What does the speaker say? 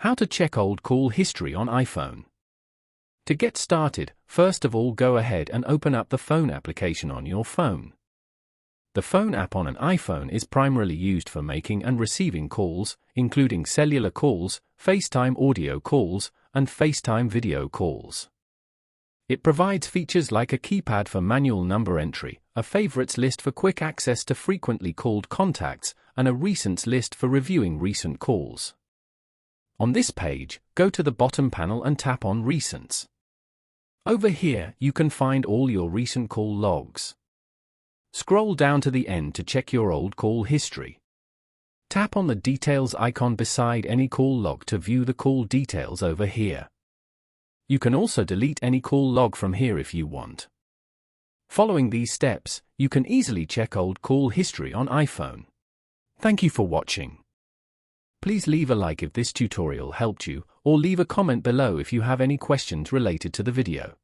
How to check old call history on iPhone. To get started, first of all go ahead and open up the phone application on your phone. The phone app on an iPhone is primarily used for making and receiving calls, including cellular calls, FaceTime audio calls, and FaceTime video calls. It provides features like a keypad for manual number entry, a favorites list for quick access to frequently called contacts, and a recents list for reviewing recent calls. On this page, go to the bottom panel and tap on Recents. Over here, you can find all your recent call logs. Scroll down to the end to check your old call history. Tap on the Details icon beside any call log to view the call details over here. You can also delete any call log from here if you want. Following these steps, you can easily check old call history on iPhone. Thank you for watching. Please leave a like if this tutorial helped you, or leave a comment below if you have any questions related to the video.